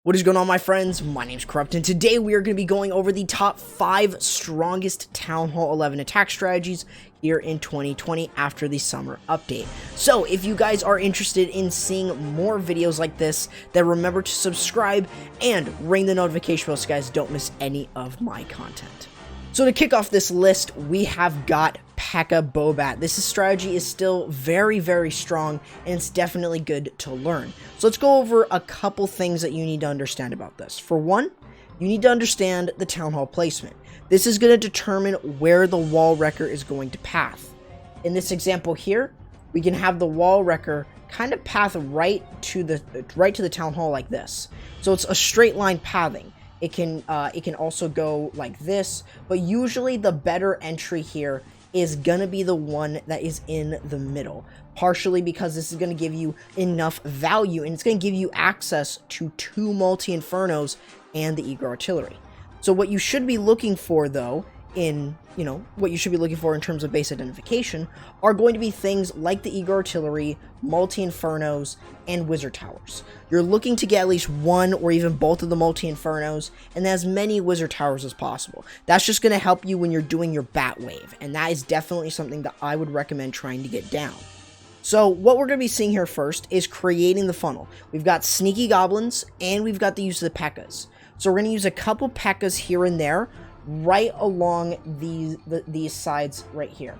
What is going on, my friends? My name's Corrupt, and today we are going to be going over the top 5 strongest Town Hall 11 attack strategies here in 2020 after the summer update. So if you guys are interested in seeing more videos like this, then remember to subscribe and ring the notification bell so you guys don't miss any of my content. So to kick off this list, we have got Pekka Bobat. This strategy is still very, very strong, and it's definitely good to learn. So let's go over a couple things that you need to understand about this. For one, you need to understand the Town Hall placement. This is going to determine where the wall wrecker is going to path. In this example here, we can have the wall wrecker kind of path right to the Town Hall like this. So it's a straight line pathing. It can also go like this, but usually the better entry here is gonna be the one that is in the middle, partially because this is gonna give you enough value and it's gonna give you access to 2 multi-infernos and the eager artillery. So what you should be looking for, though, in terms of base identification are going to be things like the eager artillery, multi-infernos, and wizard towers. You're looking to get at least one or even both of the multi-infernos and as many wizard towers as possible. That's just going to help you when you're doing your bat wave, and that is definitely something that I would recommend trying to get down. So what we're going to be seeing here first is creating the funnel. We've got sneaky goblins and we've got the use of the Pekkas. So we're going to use a couple Pekkas here and there right along these sides right here.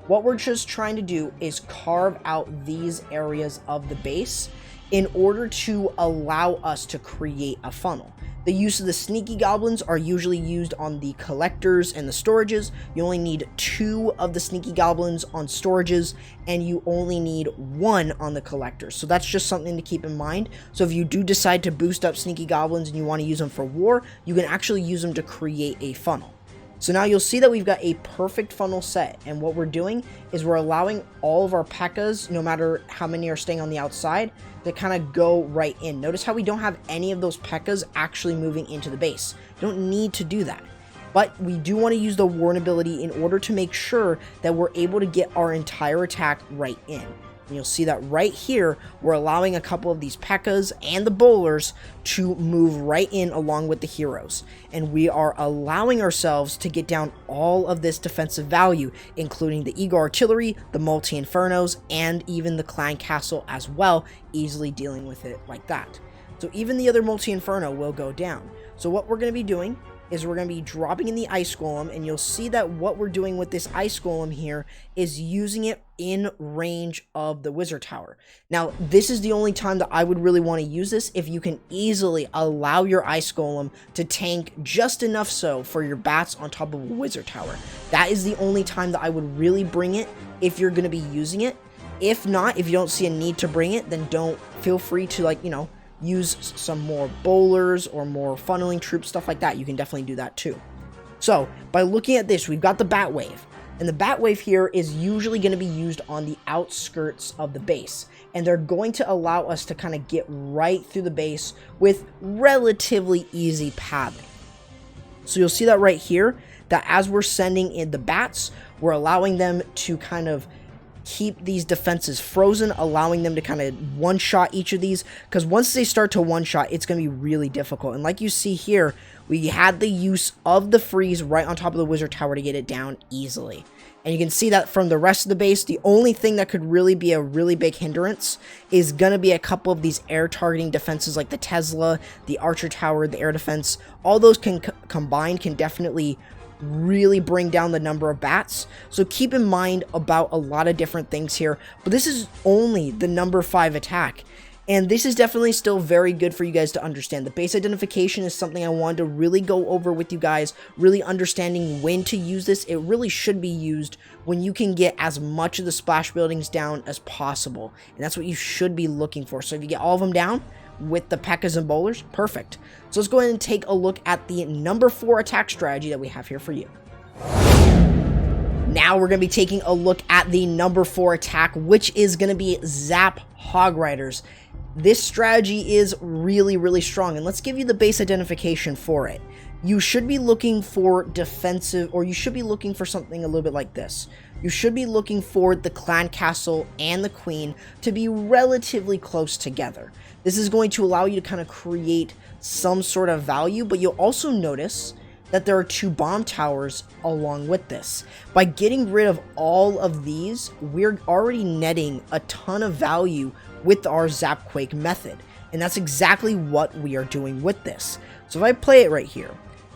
What we're just trying to do is carve out these areas of the base in order to allow us to create a funnel. The use of the sneaky goblins are usually used on the collectors and the storages. You only need 2 of the sneaky goblins on storages, and you only need 1 on the collectors. So that's just something to keep in mind. So if you do decide to boost up sneaky goblins and you want to use them for war, you can actually use them to create a funnel. So now you'll see that we've got a perfect funnel set, and what we're doing is we're allowing all of our Pekkas, no matter how many are staying on the outside, to kind of go right in. Notice how we don't have any of those Pekkas actually moving into the base. You don't need to do that. But we do want to use the warn ability in order to make sure that we're able to get our entire attack right in. And you'll see that right here, we're allowing a couple of these Pekkas and the bowlers to move right in along with the heroes. And we are allowing ourselves to get down all of this defensive value, including the eager artillery, the multi-infernos, and even the clan castle as well, easily dealing with it like that. So even the other multi-inferno will go down. So what we're going to be doing is we're going to be dropping in the ice golem, and you'll see that what we're doing with this ice golem here is using it in range of the wizard tower. Now, this is the only time that I would really want to use this, if you can easily allow your ice golem to tank just enough so for your bats on top of a wizard tower. That is the only time that I would really bring it if you're going to be using it. If not, if you don't see a need to bring it, then don't feel free to, use some more bowlers or more funneling troops, stuff like that. You can definitely do that too. So by looking at this, we've got the bat wave, and the bat wave here is usually going to be used on the outskirts of the base, and they're going to allow us to kind of get right through the base with relatively easy pathing. So you'll see that right here, that as we're sending in the bats, we're allowing them to kind of keep these defenses frozen, allowing them to kind of one-shot each of these, because once they start to one-shot, it's going to be really difficult. And like you see here, we had the use of the freeze right on top of the wizard tower to get it down easily. And you can see that from the rest of the base, the only thing that could really be a really big hindrance is going to be a couple of these air targeting defenses like the Tesla, the Archer Tower, the air defense. All those combined can definitely really bring down the number of bats. So keep in mind about a lot of different things here, but this is only the number 5 attack, and this is definitely still very good for you guys to understand. The base identification is something I wanted to really go over with you guys, really understanding when to use this. It really should be used when you can get as much of the splash buildings down as possible, and that's what you should be looking for. So if you get all of them down with the Pekkas and bowlers, perfect. So let's go ahead and take a look at the number 4 attack strategy that we have here for you. Now we're going to be taking a look at the number 4 attack, which is going to be Zap Hog Riders. This strategy is really, really strong, and let's give you the base identification for it. You should be looking for defensive, or you should be looking for something a little bit like this. You should be looking for the clan castle and the queen to be relatively close together. This is going to allow you to kind of create some sort of value, but you'll also notice that there are 2 bomb towers along with this. By getting rid of all of these, we're already netting a ton of value with our Zapquake method. And that's exactly what we are doing with this. So if I play it right here,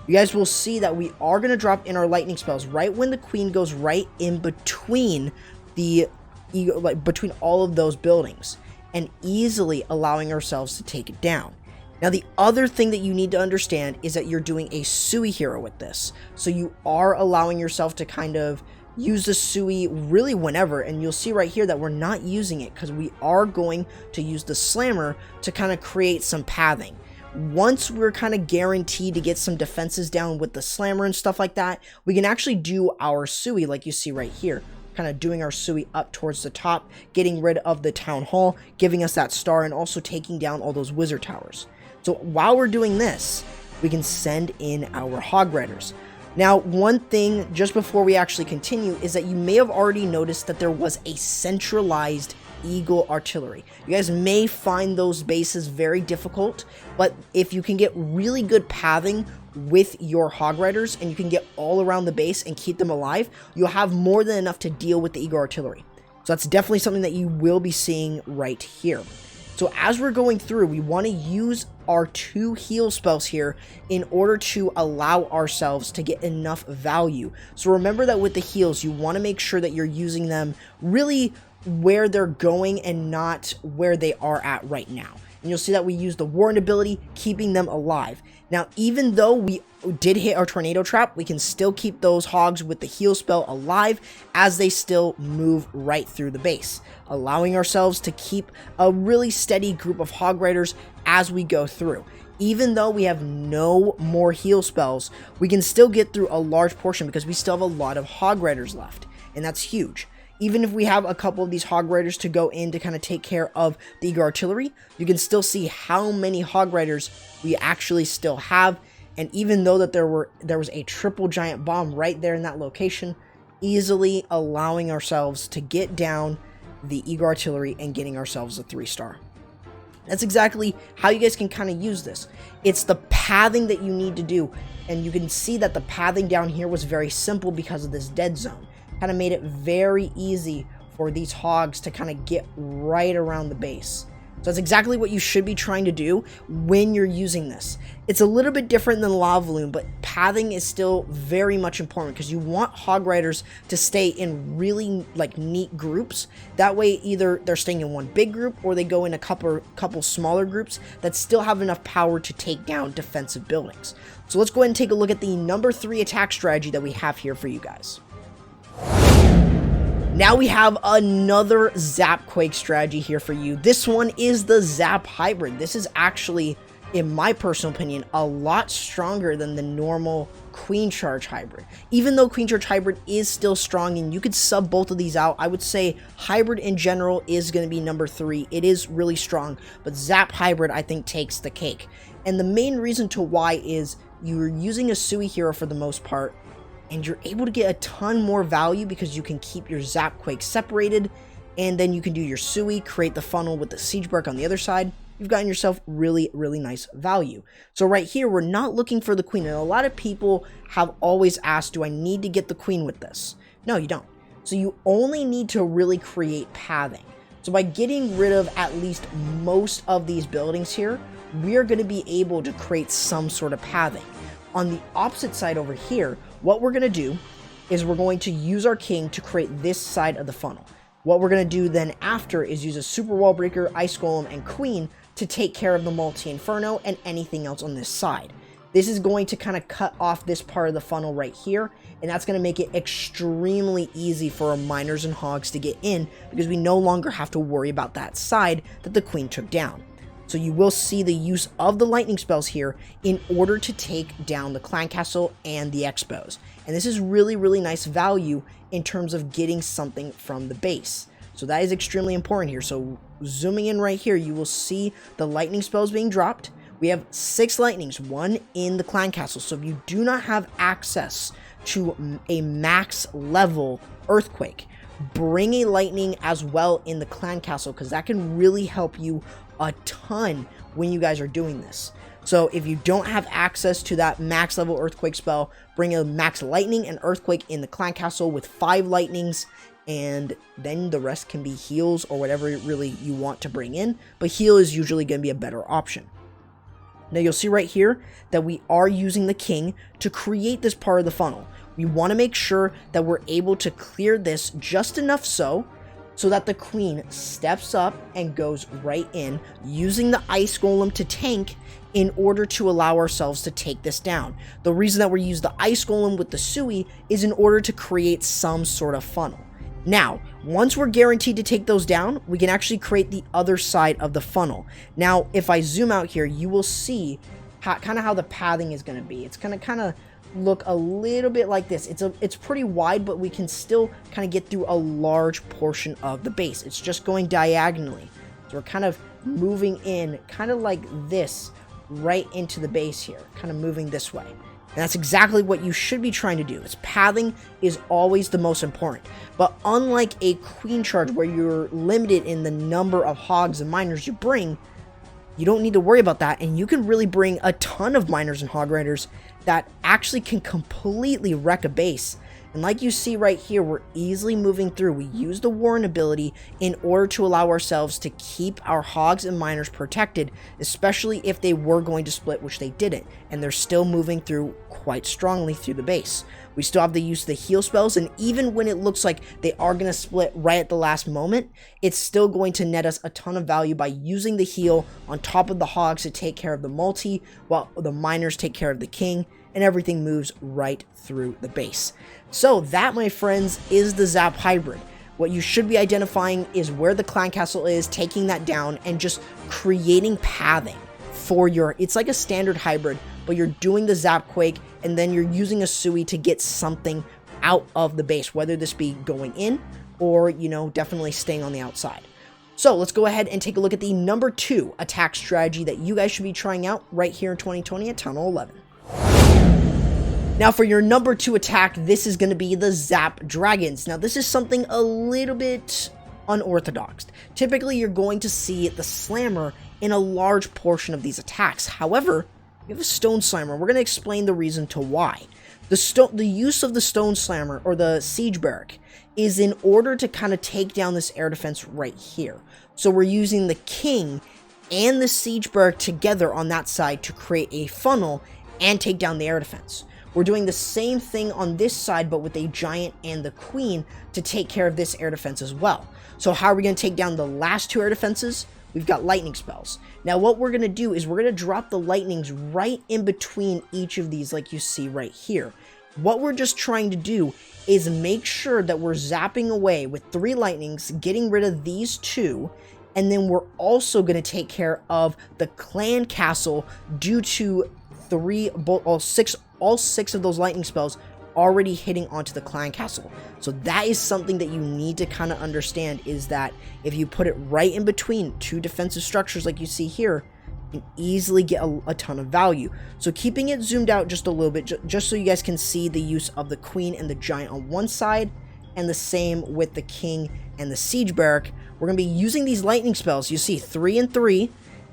you guys will see that we are going to drop in our lightning spells right when the queen goes right in between between all of those buildings, and easily allowing ourselves to take it down. Now, the other thing that you need to understand is that you're doing a Sui hero with this. So you are allowing yourself to kind of use the Sui really whenever, and you'll see right here that we're not using it because we are going to use the Slammer to kind of create some pathing. Once we're kind of guaranteed to get some defenses down with the Slammer and stuff like that, we can actually do our Sui like you see right here. Kind of doing our Sui up towards the top, getting rid of the Town Hall, giving us that star, and also taking down all those Wizard Towers. So while we're doing this, we can send in our Hog Riders. Now, one thing just before we actually continue is that you may have already noticed that there was a centralized Eagle artillery. You guys may find those bases very difficult, but if you can get really good pathing with your Hog Riders and you can get all around the base and keep them alive, you'll have more than enough to deal with the Eagle artillery. So that's definitely something that you will be seeing right here. So as we're going through, we want to use our 2 heal spells here in order to allow ourselves to get enough value. So remember that with the heals, you want to make sure that you're using them really where they're going and not where they are at right now. And you'll see that we use the Warrant ability, keeping them alive. Now, even though we did hit our Tornado Trap, we can still keep those Hogs with the heal spell alive as they still move right through the base, allowing ourselves to keep a really steady group of Hog Riders as we go through. Even though we have no more heal spells, we can still get through a large portion because we still have a lot of Hog Riders left, and that's huge. Even if we have a couple of these Hog Riders to go in to kind of take care of the Eagle artillery, you can still see how many Hog Riders we actually still have. And even though that there was a triple giant bomb right there in that location, easily allowing ourselves to get down the Eagle artillery and getting ourselves a 3-star. That's exactly how you guys can kind of use this. It's the pathing that you need to do. And you can see that the pathing down here was very simple because of this dead zone. Kind of made it very easy for these Hogs to kind of get right around the base. So that's exactly what you should be trying to do when you're using this. It's a little bit different than Lavaloon, but pathing is still very much important because you want Hog Riders to stay in really neat groups. That way either they're staying in one big group or they go in a couple smaller groups that still have enough power to take down defensive buildings. So let's go ahead and take a look at the number 3 attack strategy that we have here for you guys. Now we have another Zapquake strategy here for you. This one is the Zap Hybrid. This is actually, in my personal opinion, a lot stronger than the normal Queen Charge Hybrid. Even though Queen Charge Hybrid is still strong and you could sub both of these out, I would say Hybrid in general is going to be number 3. It is really strong, but Zap Hybrid I think takes the cake. And the main reason to why is you're using a Sui hero for the most part, and you're able to get a ton more value because you can keep your Zapquake separated, and then you can do your Sui, create the funnel with the Siege Bark on the other side. You've gotten yourself really, really nice value. So right here, we're not looking for the Queen, and a lot of people have always asked, do I need to get the Queen with this? No, you don't. So you only need to really create pathing. So by getting rid of at least most of these buildings here, we're going to be able to create some sort of pathing. On the opposite side over here, what we're going to do is we're going to use our king to create this side of the funnel. What we're going to do then after is use a Super Wall Breaker, Ice Golem, and Queen to take care of the Multi-Inferno and anything else on this side. This is going to kind of cut off this part of the funnel right here, and that's going to make it extremely easy for our miners and hogs to get in because we no longer have to worry about that side that the Queen took down. So you will see the use of the lightning spells here in order to take down the clan castle and the expos. And this is really, really nice value in terms of getting something from the base. So that is extremely important here. So zooming in right here, you will see the lightning spells being dropped. We have 6 lightnings, 1 in the clan castle. So if you do not have access to a max level earthquake, bring a lightning as well in the clan castle because that can really help you a ton when you guys are doing this. So if you don't have access to that max level earthquake spell, bring a max lightning and earthquake in the clan castle with 5 lightnings, and then the rest can be heals or whatever really you want to bring in, but heal is usually going to be a better option. Now you'll see right here that we are using the king to create this part of the funnel. We want to make sure that we're able to clear this just enough so that the queen steps up and goes right in, using the ice golem to tank in order to allow ourselves to take this down. The reason that we use the ice golem with the Sui is in order to create some sort of funnel. Now, once we're guaranteed to take those down, we can actually create the other side of the funnel. Now, if I zoom out here, you will see kind of how the pathing is going to be. It's going to kind of look a little bit like this. It's pretty wide, but we can still kind of get through a large portion of the base. It's just going diagonally. So we're kind of moving in kind of like this right into the base here, kind of moving this way. And that's exactly what you should be trying to do. Pathing is always the most important. But unlike a queen charge where you're limited in the number of hogs and miners you bring, you don't need to worry about that, and you can really bring a ton of miners and hog riders that actually can completely wreck a base. And like you see right here, we're easily moving through. We use the Warren ability in order to allow ourselves to keep our hogs and miners protected, especially if they were going to split, which they didn't, and they're still moving through quite strongly through the base. We still have the use of the heal spells, and even when it looks like they are going to split right at the last moment, it's still going to net us a ton of value by using the heal on top of the hogs to take care of the multi, while the miners take care of the king, and everything moves right through the base. So that, my friends, is the Zap Hybrid. What you should be identifying is where the clan castle is, taking that down, and just creating pathing for your... It's like a standard hybrid, but you're doing the Zap Quake, and then you're using a Sui to get something out of the base, whether this be going in or, you know, definitely staying on the outside. So let's go ahead and take a look at the number 2 attack strategy that you guys should be trying out right here in 2020 at Town Hall 11. Now for your number 2 attack, this is going to be the Zap Dragons. Now this is something a little bit unorthodox. Typically you're going to see the Slammer in a large portion of these attacks. However, we have a Stone Slammer. We're going to explain the reason to why. The use of the Stone Slammer or the Siege Barrack is in order to kind of take down this air defense right here. So we're using the King and the Siege Barrack together on that side to create a funnel and take down the air defense. We're doing the same thing on this side, but with a Giant and the Queen to take care of this air defense as well. So how are we going to take down the last 2 air defenses? We've got lightning spells. Now what we're going to do is we're going to drop the lightnings right in between each of these, like you see right here. What we're just trying to do is make sure that we're zapping away with 3 lightnings, getting rid of these 2, and then we're also going to take care of the clan castle due to all 6 of those lightning spells already hitting onto the clan castle. So that is something that you need to kind of understand, is that if you put it right in between 2 defensive structures like you see here, you can easily get a ton of value. So keeping it zoomed out just a little bit, just so you guys can see the use of the Queen and the Giant on one side, and the same with the King and the Siege Barrack. We're going to be using these lightning spells. You see 3 and 3,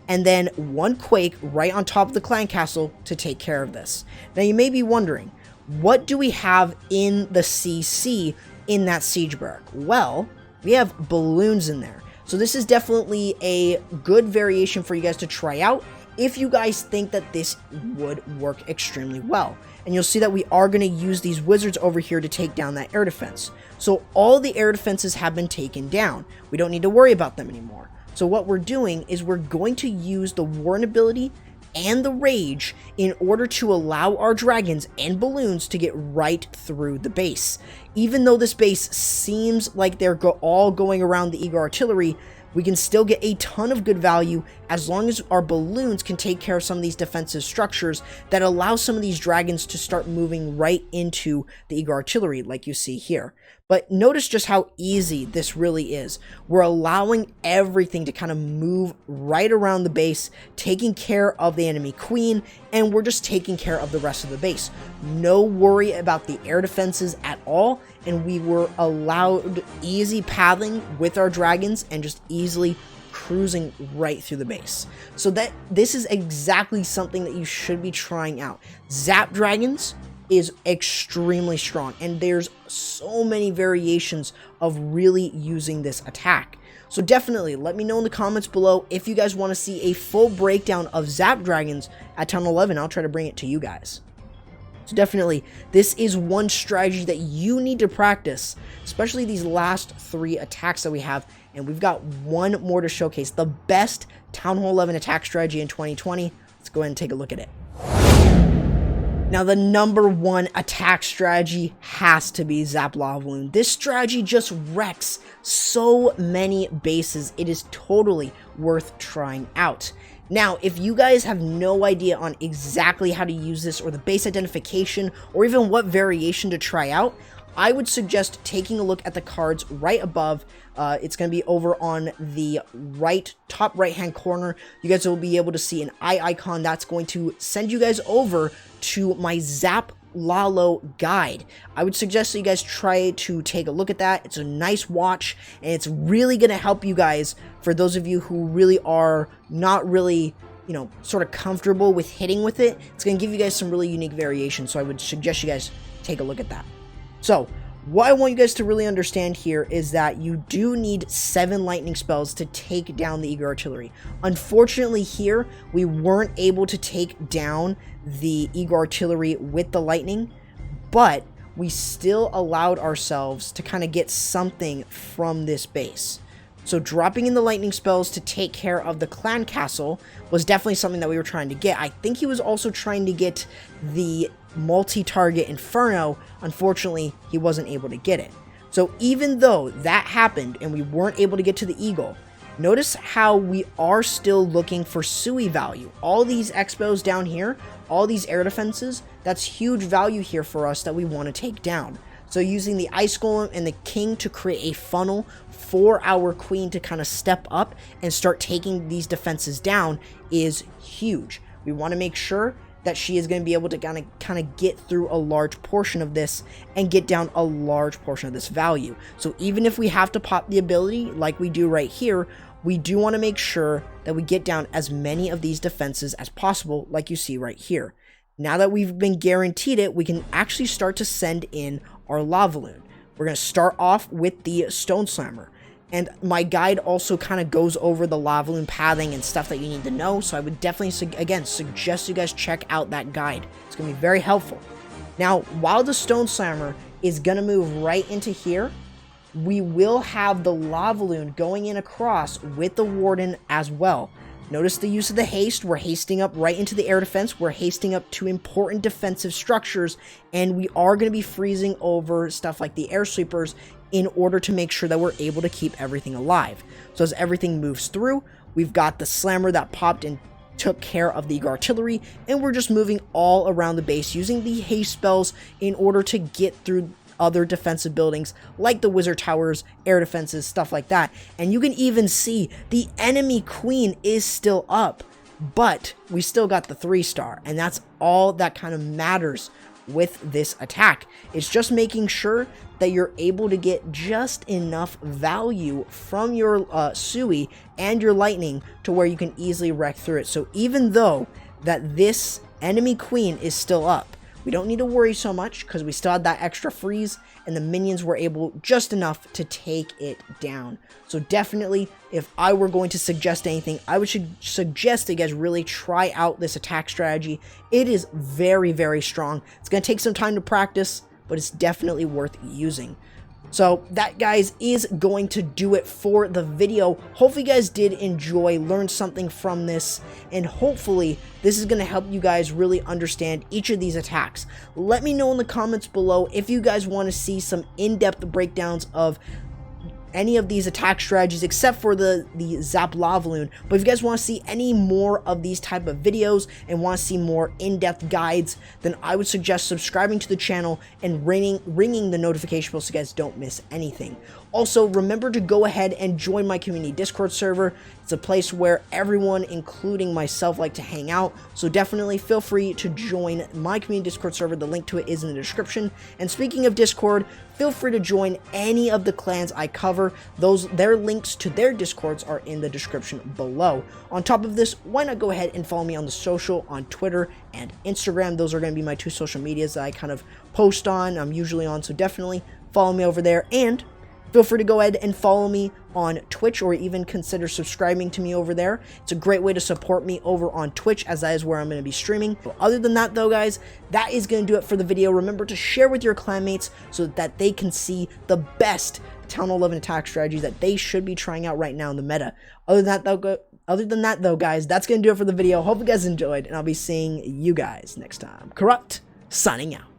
and then 1 Quake right on top of the clan castle to take care of this. Now you may be wondering, what do we have in the CC in that Siege Barrack? Well, we have balloons in there. So this is definitely a good variation for you guys to try out if you guys think that this would work extremely well. And you'll see that we are going to use these wizards over here to take down that air defense. So all the air defenses have been taken down. We don't need to worry about them anymore. So what we're doing is we're going to use the Warren ability and the Rage in order to allow our dragons and balloons to get right through the base. Even though this base seems like they're all going around the Eagle Artillery, we can still get a ton of good value as long as our balloons can take care of some of these defensive structures that allow some of these dragons to start moving right into the Eagle Artillery like you see here. But notice just how easy this really is. We're allowing everything to kind of move right around the base, taking care of the enemy queen, and we're just taking care of the rest of the base. No worry about the air defenses at all, and we were allowed easy pathing with our dragons and just easily cruising right through the base. So this is exactly something that you should be trying out. Zap Dragons is extremely strong, and there's so many variations of really using this attack. So definitely let me know in the comments below if you guys want to see a full breakdown of Zap Dragons at Town 11. I'll try to bring it to you guys. So definitely, this is one strategy that you need to practice, especially these last 3 attacks that we have. And we've got one more to showcase, the best Town Hall 11 attack strategy in 2020. Let's go ahead and take a look at it. Now, the #1 attack strategy has to be Zap Lavaloon. This strategy just wrecks so many bases. It is totally worth trying out. Now, if you guys have no idea on exactly how to use this, or the base identification, or even what variation to try out, I would suggest taking a look at the cards right above. It's going to be over on the top right hand corner. You guys will be able to see an eye icon that's going to send you guys over to my Zap Lavaloon guide. I would suggest that you guys try to take a look at that. It's a nice watch, and it's really going to help you guys, for those of you who really are not really, sort of comfortable with hitting with it. It's going to give you guys some really unique variations, so I would suggest you guys take a look at that. So what I want you guys to really understand here is that you do need 7 lightning spells to take down the Eager Artillery. Unfortunately here, we weren't able to take down the Eager Artillery with the lightning, but we still allowed ourselves to kind of get something from this base. So dropping in the lightning spells to take care of the clan castle was definitely something that we were trying to get. I think he was also trying to get the multi-target Inferno. Unfortunately, he wasn't able to get it. So even though that happened and we weren't able to get to the Eagle, notice how we are still looking for Sui value. All these expos down here, all these air defenses, that's huge value here for us that we want to take down. So using the Ice Golem and the King to create a funnel for our Queen to kind of step up and start taking these defenses down is huge. We want to make sure that she is going to be able to kind of get through a large portion of this and get down a large portion of this value. So even if we have to pop the ability like we do right here, we do want to make sure that we get down as many of these defenses as possible, like you see right here. Now that we've been guaranteed it, we can actually start to send in our Lavaloon. We're going to start off with the Stone Slammer. And my guide also kind of goes over the Lavaloon pathing and stuff that you need to know. So I would definitely, again, suggest you guys check out that guide. It's going to be very helpful. Now, while the Stone Slammer is going to move right into here, we will have the Lavaloon going in across with the Warden as well. Notice the use of the haste. We're hasting up right into the air defense. We're hasting up to important defensive structures, and we are going to be freezing over stuff like the air sweepers in order to make sure that we're able to keep everything alive. So as everything moves through, we've got the Slammer that popped and took care of the Eager Artillery, and we're just moving all around the base using the haste spells in order to get through other defensive buildings like the Wizard Towers, air defenses, stuff like that. And you can even see the enemy Queen is still up, but we still got the 3-star, and that's all that kind of matters with this attack. It's just making sure that you're able to get just enough value from your Sui and your lightning to where you can easily wreck through it. So even though that this enemy Queen is still up, we don't need to worry so much because we still had that extra freeze, and the minions were able just enough to take it down. So definitely, if I were going to suggest anything, I would suggest that you guys really try out this attack strategy. It is very, very strong. It's going to take some time to practice, but it's definitely worth using. So that, guys, is going to do it for the video. Hopefully you guys did enjoy, learn something from this, and hopefully this is going to help you guys really understand each of these attacks. Let me know in the comments below if you guys want to see some in-depth breakdowns of any of these attack strategies except for the Zap Lavaloon. But if you guys want to see any more of these type of videos and want to see more in-depth guides, then I would suggest subscribing to the channel and ringing the notification bell so you guys don't miss anything. Also, remember to go ahead and join my community Discord server. It's a place where everyone, including myself, like to hang out. So definitely feel free to join my community Discord server. The link to it is in the description. And speaking of Discord, feel free to join any of the clans I cover. Their links to their Discords are in the description below. On top of this, why not go ahead and follow me on the social, on Twitter and Instagram. Those are going to be my two social medias that I kind of post on. I'm usually on, so definitely follow me over there. And feel free to go ahead and follow me on Twitch, or even consider subscribing to me over there. It's a great way to support me over on Twitch, as that is where I'm going to be streaming. But other than that, though, guys, that is going to do it for the video. Remember to share with your clanmates so that they can see the best Th11 attack strategies that they should be trying out right now in the meta. Other than that, though, guys, that's going to do it for the video. Hope you guys enjoyed, and I'll be seeing you guys next time. Corrupt, signing out.